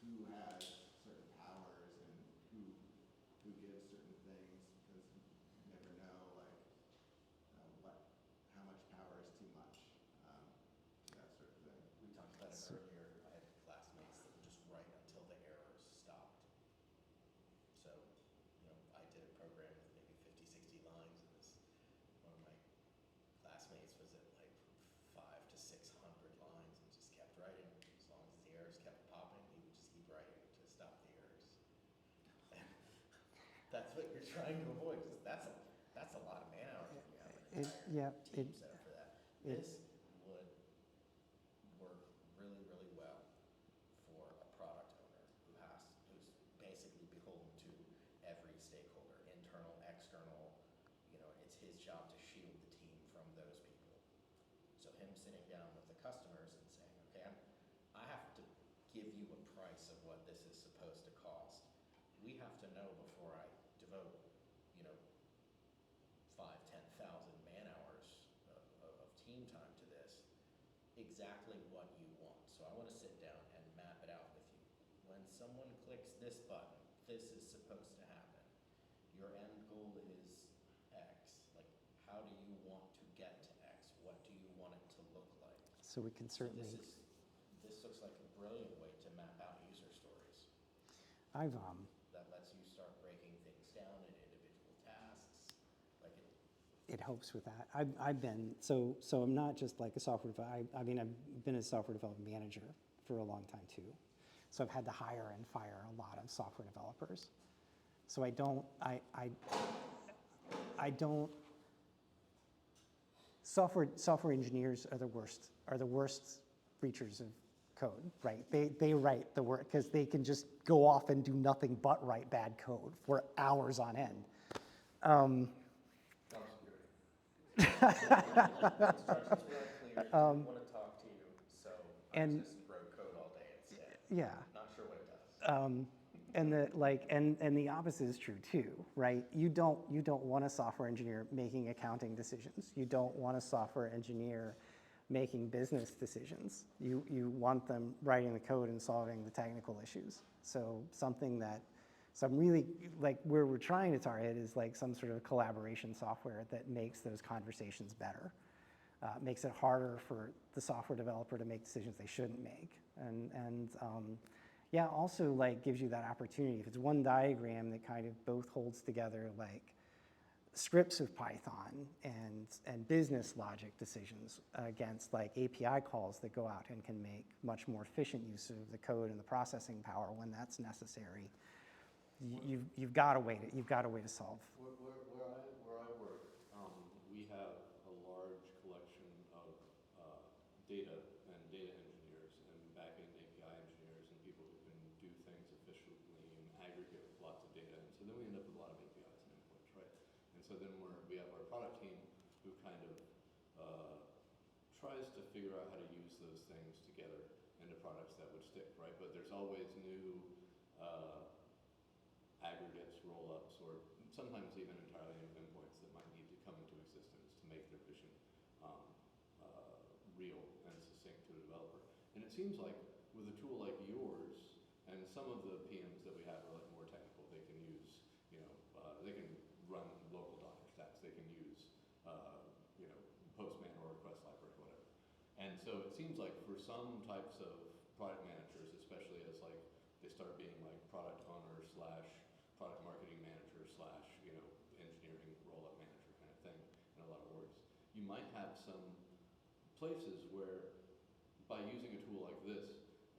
who has certain powers and who gives certain things because you never know how much power is too much. That sort of thing. We talked about it earlier. I had classmates that would just write until the errors stopped. So, I did a program with maybe 50, 60 lines, and one of my classmates was at like 500 to 600 lines and just kept writing. As long as the errors kept popping, he would just keep writing to stop the errors. And that's what you're trying to avoid, because that's a lot of man hours when you have an entire team set up for that. This would work really, really well for a product owner who's basically beholden to every stakeholder, internal, external. It's his job to shield the team from those people. So him sitting down with the customers and saying, okay, I have to give you a price of what this is supposed to cost. We have to know before I devote, 5,000, 10,000 man hours of team time to this, exactly what you want. So I want to sit down and map it out with you. When someone clicks this button, this is supposed to happen. Your end goal is X. Like, how do you want to get to X? What do you want it to look like? So we can certainly. This looks like a brilliant way to map out user stories. I've That lets you start breaking things down in individual tasks. Like it helps with that. I've been so I'm not just like a software developer. I've been a software development manager for a long time too. So I've had to hire and fire a lot of software developers. So I don't. Software engineers are the worst breachers of code, right? They write the work because they can just go off and do nothing but write bad code for hours on end. Job security. Instructions were unclear, didn't want to talk to you, so I just wrote code all day instead. Yeah. Not sure what it does. And the opposite is true too, right? You don't want a software engineer making accounting decisions. You don't want a software engineer making business decisions. You want them writing the code and solving the technical issues. So I'm really, like, where we're trying to target is like some sort of collaboration software that makes those conversations better, makes it harder for the software developer to make decisions they shouldn't make, and also like gives you that opportunity. If it's one diagram that kind of both holds together like scripts of Python and business logic decisions against like API calls that go out and can make much more efficient use of the code and the processing power when that's necessary. You've got a way to solve. Where I work, we have a large collection of data and data engineers and back-end API engineers and people who can do things efficiently and aggregate with lots of data. And so then we end up with a lot of APIs and endpoints, right? And so then we have our product team who kind of tries to figure out how to use those things together into products that would stick, right? But there's always new aggregates, roll-ups, or sometimes even entirely new endpoints that might need to come into existence to make their vision real and succinct to a developer. And it seems like with a tool like yours, and some of the PMs that we have are like more technical, they can use, they can run local Docker stacks, they can use, Postman or request library, whatever. And so it seems like for some types of product managers, especially as like they start being like product owner / product marketing manager / engineering roll-up manager kind of thing in a lot of orgs, you might have some places where by using a tool like this,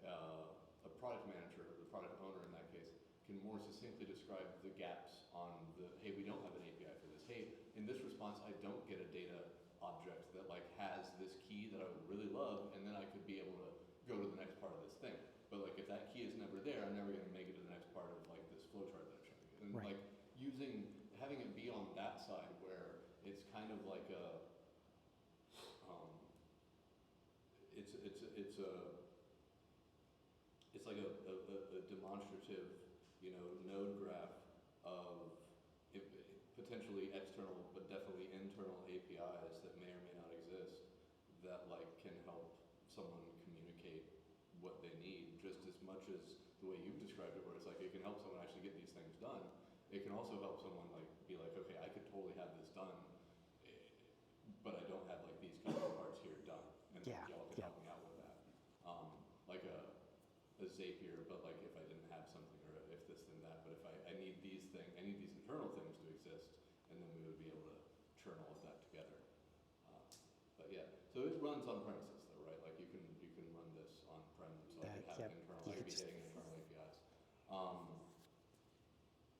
a product manager, the product owner in that case, can more succinctly describe the gaps on the, hey, we don't have an API for this. Hey, in this response, I don't get a data object that like has this key that I would really love, and then I could be able to go to the next part of this thing. But like if that key is never there, I'm never going to make it to the next part of like this flowchart that I'm showing you. And Right. like having it be on that side where it's kind of like a, it's like a demonstrative, node graph of potentially external but definitely internal APIs that may or may not exist that like can help someone communicate what they need just as much as the way you've described it, where it's like it can help someone actually get these things done. It can also help someone like be like, okay, I could totally have this done, but I don't have like these kind of parts here done, and Yeah, y'all can help me out with that. Like a Zapier, but like if I didn't have something, or if this then that, but if I need these things, I need these internal things to exist, and then we would be able to churn all of that together. But yeah, so it runs on premises though, right? Like you can run this on prem, so I could have internal, I could be hitting internal APIs.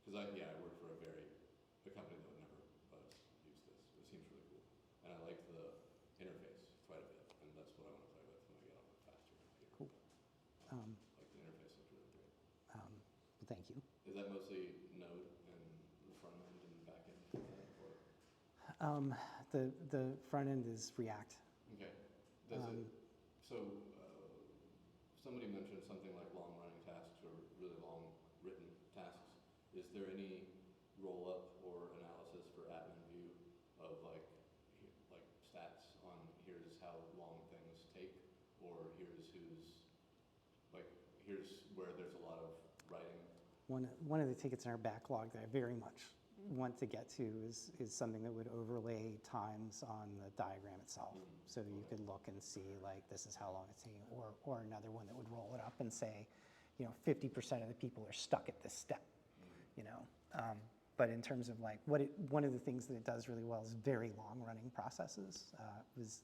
Because I work for a company that would never let us use this. It seems really cool, and I like the interface quite a bit, and that's what I want to play with when I get on faster computer. Cool. Like the interface looks really great. Thank you. Is that mostly Node and the front end and back end for that, or? The front end is React. Okay. Somebody mentioned something like long-running tasks or really long written tasks. Is there any roll-up or analysis for admin view of like stats on here's how long things take, or here's where there's a lot of writing? One of the tickets in our backlog that I very much want to get to is something that would overlay times on the diagram itself. So you could look and see like this is how long it's taking, or another one that would roll it up and say, 50% of the people are stuck at this step, But in terms of like one of the things that it does really well is very long running processes. Was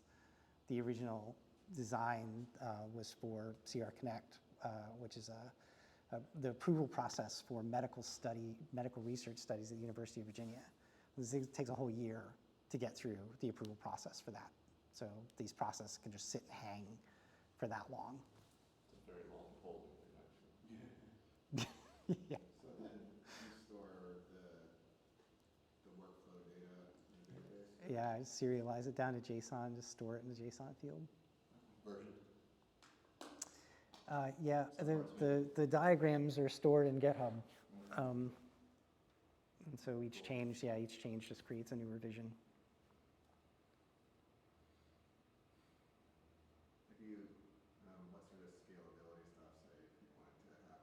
the original design was for CR Connect, which is the approval process for medical research studies at the University of Virginia. It takes a whole year to get through the approval process for that. So these processes can just sit and hang for that long. It's a very long holding connection. Yeah. So then you store the workflow data in the database? Yeah, I serialize it down to JSON, just store it in the JSON field. Version? Yeah, the diagrams are stored in GitHub. And so each change just creates a new revision. What sort of scalability stuff, say, if you wanted to have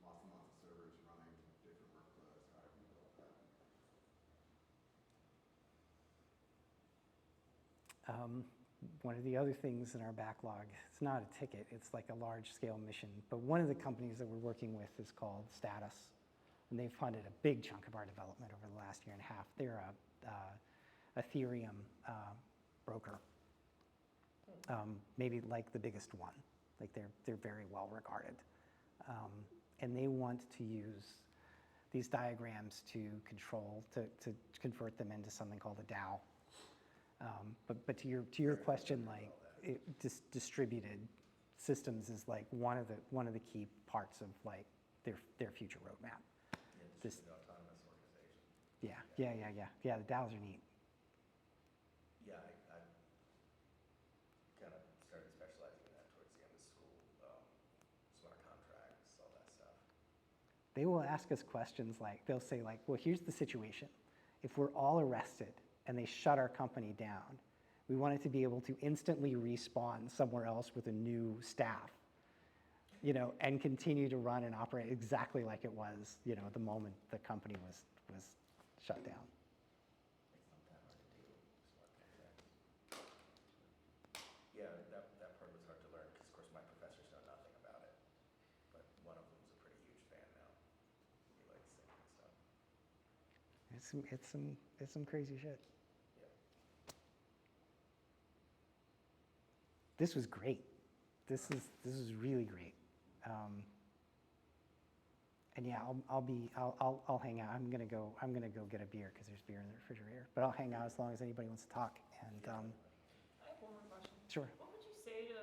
lots and lots of servers running different workflows, how do you build that? One of the other things in our backlog, it's not a ticket, it's like a large scale mission, but one of the companies that we're working with is called Status. and they've funded a big chunk of our development over the last year and a half. They're a Ethereum broker, maybe like the biggest one. Like they're very well regarded, and they want to use these diagrams to convert them into something called a DAO. But to your question, like distributed systems is like one of the key parts of like their future roadmap. Yeah, distributed autonomous organization. Yeah. The DAOs are neat. Yeah, I kind of started specializing in that towards the end of school. Smart contracts, all that stuff. They will ask us questions like, they'll say like, well, here's the situation. If we're all arrested and they shut our company down, we want it to be able to instantly respawn somewhere else with a new staff, and continue to run and operate exactly like it was, the moment the company was shut down. Yeah, that part was hard to learn because, of course, my professors know nothing about it. But one of them is a pretty huge fan now. He likes singing and stuff. It's some crazy shit. Yeah. This was great. This is really great. And yeah, I'll hang out. I'm gonna go get a beer because there's beer in the refrigerator. But I'll hang out as long as anybody wants to talk. And I have one more question. sure. What would you say to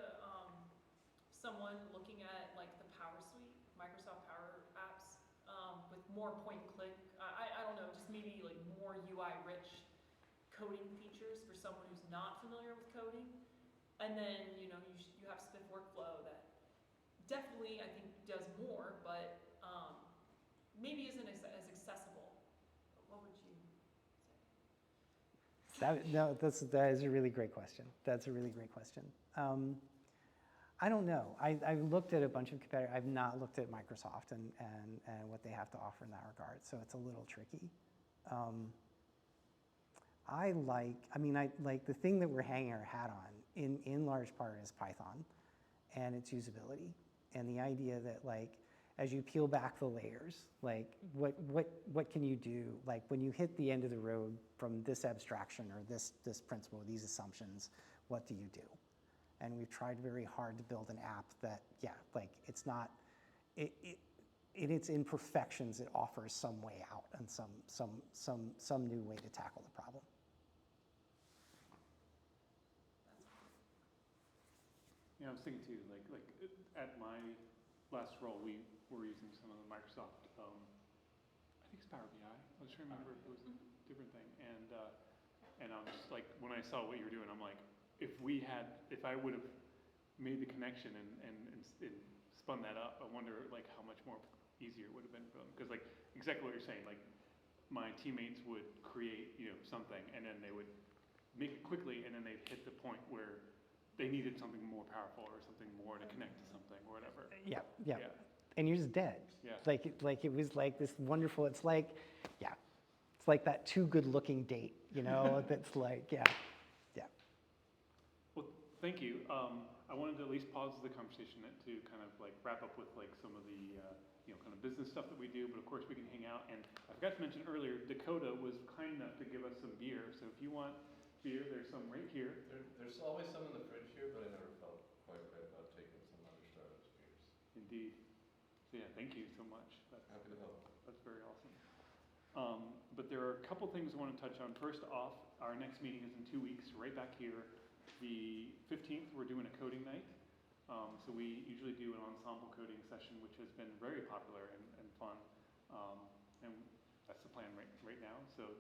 someone looking at like the Power Suite, Microsoft Power apps, with more point and click? I don't know, just maybe like more UI rich coding features for someone who's not familiar with coding. And then you have SpiffWorkflow that definitely I think does more, but maybe isn't as accessible. What would you say? That is a really great question. That's a really great question. I don't know. I've looked at a bunch of competitors. I've not looked at Microsoft and what they have to offer in that regard, so it's a little tricky. I like the thing that we're hanging our hat on in large part is Python and its usability, and the idea that like as you peel back the layers, like what can you do? Like when you hit the end of the road from this abstraction or this principle, these assumptions, what do you do? And we've tried very hard to build an app that, like it's not, in its imperfections, it offers some way out and some new way to tackle the problem. Yeah, I was thinking too, like at my last role, we were using some of the Microsoft, I think it's Power BI. I was trying to remember if it was a different thing. And I was just like, when I saw what you were doing, I'm like, if I would have made the connection and spun that up, I wonder like how much more easier it would have been for them. Because like exactly what you're saying, like my teammates would create, something and then they would make it quickly and then they'd hit the point where they needed something more powerful or something more to connect to something or whatever. Yeah. And you're just dead. Yeah. Like it was like this wonderful, it's like that too good looking date, that's like, yeah. Well, thank you. I wanted to at least pause the conversation to kind of like wrap up with like some of the, kind of business stuff that we do, but of course we can hang out. And I forgot to mention earlier, Dakota was kind enough to give us some beer. So if you want beer, there's some right here. There's always some in the fridge here, but I never felt quite right about taking some other Starbucks beers. Indeed. So yeah, thank you so much. Happy to help. That's very awesome. But there are a couple things I want to touch on. First off, our next meeting is in 2 weeks, right back here. The 15th, we're doing a coding night. So we usually do an ensemble coding session, which has been very popular and fun. And that's the plan right now. So